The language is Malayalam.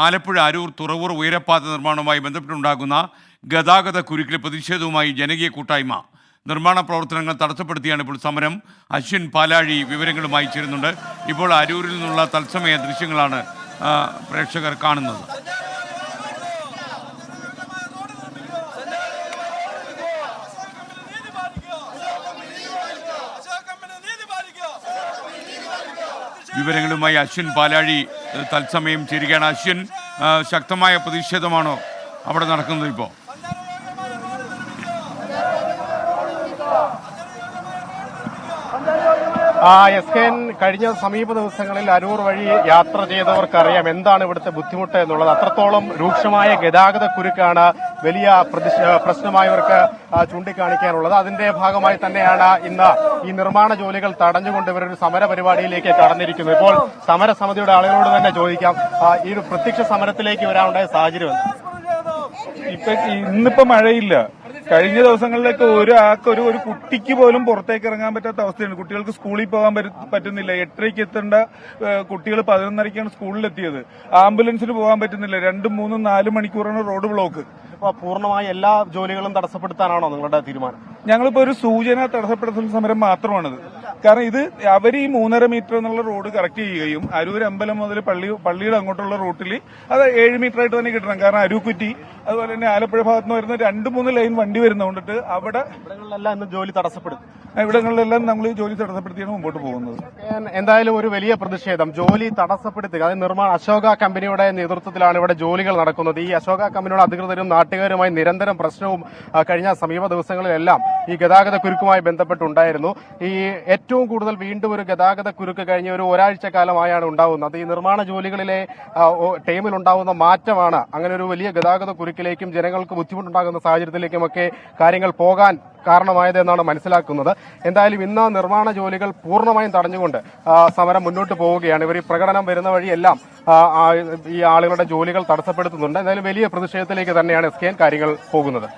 ആലപ്പുഴ അരൂർ തുറവൂർ ഉയരപ്പാത നിർമ്മാണവുമായി ബന്ധപ്പെട്ടുണ്ടാകുന്ന ഗതാഗത കുരുക്കിലെ പ്രതിഷേധവുമായി ജനകീയ കൂട്ടായ്മ നിർമ്മാണ പ്രവർത്തനങ്ങൾ തടസ്സപ്പെടുത്തിയാണ് ഇപ്പോൾ സമരം. അശ്വിൻ പാലാഴി വിവരങ്ങളുമായി ചേരുന്നുണ്ട്. ഇപ്പോൾ അരൂരിൽ നിന്നുള്ള തത്സമയ ദൃശ്യങ്ങളാണ് പ്രേക്ഷകർ കാണുന്നത്. വിവരങ്ങളുമായി അശ്വിൻ പാലാഴി തത്സമയം ചേരുകയാണ്. അശ്വിൻ, ശക്തമായ പ്രതിഷേധമാണോ അവിടെ നടക്കുന്നത് ഇപ്പോൾ? കഴിഞ്ഞ സമീപ ദിവസങ്ങളിൽ അരൂർ വഴി യാത്ര ചെയ്തവർക്കറിയാം എന്താണ് ഇവിടുത്തെ ബുദ്ധിമുട്ട് എന്നുള്ളത്. അത്രത്തോളം രൂക്ഷമായ ഗതാഗത കുരുക്കാണ് വലിയ പ്രശ്നമായവർക്ക് ചൂണ്ടിക്കാണിക്കാനുള്ളത്. അതിന്റെ ഭാഗമായി തന്നെയാണ് ഇന്ന് ഈ നിർമ്മാണ ജോലികൾ തടഞ്ഞുകൊണ്ട് ഇവരൊരു സമര പരിപാടിയിലേക്ക് കടന്നിരിക്കുന്നത്. ഇപ്പോൾ സമരസമിതിയുടെ ആളുകളോട് തന്നെ ചോദിക്കാം, ഈ ഒരു പ്രത്യക്ഷ സമരത്തിലേക്ക് വരാനുണ്ടായ സാഹചര്യം ഇന്നിപ്പോ മഴയില്ല. കഴിഞ്ഞ ദിവസങ്ങളിലൊക്കെ ഒരു കുട്ടിക്ക് പോലും പുറത്തേക്ക് ഇറങ്ങാൻ പറ്റാത്ത അവസ്ഥയാണ്. കുട്ടികൾക്ക് സ്കൂളിൽ പോകാൻ പറ്റുന്നില്ല. 8:30 എത്തേണ്ട കുട്ടികൾ 11:30 സ്കൂളിലെത്തിയത്. ആംബുലൻസിന് പോകാൻ പറ്റുന്നില്ല. 2, 3, 4 മണിക്കൂറാണ് റോഡ് ബ്ലോക്ക്. പൂർണ്ണമായി എല്ലാ ജോലികളും തടസ്സപ്പെടുത്താനാണോ നിങ്ങളുടെ തീരുമാനം? ഞങ്ങളിപ്പോ ഒരു സൂചന തടസ്സപ്പെടുത്തുന്ന സമരം മാത്രമാണിത്. കാരണം ഇത് അവർ ഈ 3.5 മീറ്റർ എന്നുള്ള റോഡ് കറക്റ്റ് ചെയ്യുകയും അരൂർ അമ്പലം മുതൽ പള്ളിയുടെ അങ്ങോട്ടുള്ള റൂട്ടിൽ അത് 7 മീറ്റർ ആയിട്ട് തന്നെ കിട്ടണം. കാരണം അരൂക്കുറ്റി അതുപോലെ തന്നെ ആലപ്പുഴ ഭാഗത്ത് നിന്ന് വരുന്ന 2-3 ലൈൻ വണ്ടി വരുന്നതുകൊണ്ടിട്ട് ഇവിടങ്ങളിലെല്ലാം ജോലി തടസ്സപ്പെടുത്തും. ഇവിടങ്ങളിലെല്ലാം നമ്മൾ ജോലി തടസ്സപ്പെടുത്തിയാണ് മുമ്പോട്ട് പോകുന്നത്. എന്തായാലും ഒരു വലിയ പ്രതിഷേധം ജോലി തടസ്സപ്പെടുത്തുക. അത് നിർമ്മാണ അശോക കമ്പനിയുടെ നേതൃത്വത്തിലാണ് ഇവിടെ ജോലികൾ നടക്കുന്നത്. ഈ അശോക കമ്പനിയുടെ അധികൃതരും നാട്ടുകാരുമായി നിരന്തരം പ്രശ്നവും കഴിഞ്ഞ സമീപ ദിവസങ്ങളിലെല്ലാം ഈ ഗതാഗത കുരുക്കുമായി ബന്ധപ്പെട്ടുണ്ടായിരുന്നു. ഈ ഏറ്റവും കൂടുതൽ വീണ്ടും ഒരു ഗതാഗത കുരുക്ക് കഴിഞ്ഞ ഒരാഴ്ച കാലമായാണ് ഉണ്ടാവുന്നത്. ഈ നിർമ്മാണ ജോലികളിലെ ടൈമിൽ ഉണ്ടാവുന്ന മാറ്റമാണ് അങ്ങനെ ഒരു വലിയ ഗതാഗത കുരുക്കിലേക്കും ജനങ്ങൾക്ക് ബുദ്ധിമുട്ടുണ്ടാകുന്ന സാഹചര്യത്തിലേക്കുമൊക്കെ കാര്യങ്ങൾ പോകാൻ കാരണമായതെന്നാണ് മനസ്സിലാക്കുന്നത്. എന്തായാലും ഇന്ന് നിർമ്മാണ ജോലികൾ പൂർണ്ണമായും തടഞ്ഞുകൊണ്ട് സമരം മുന്നോട്ട് പോവുകയാണ്. ഇവർ ഈ പ്രകടനം വരുന്ന വഴിയെല്ലാം ഈ ആളുകളുടെ ജോലികൾ തടസ്സപ്പെടുത്തുന്നുണ്ട്. എന്തായാലും വലിയ പ്രതിഷേധത്തിലേക്ക് തന്നെയാണ് കാര്യങ്ങൾ പോകുന്നത്.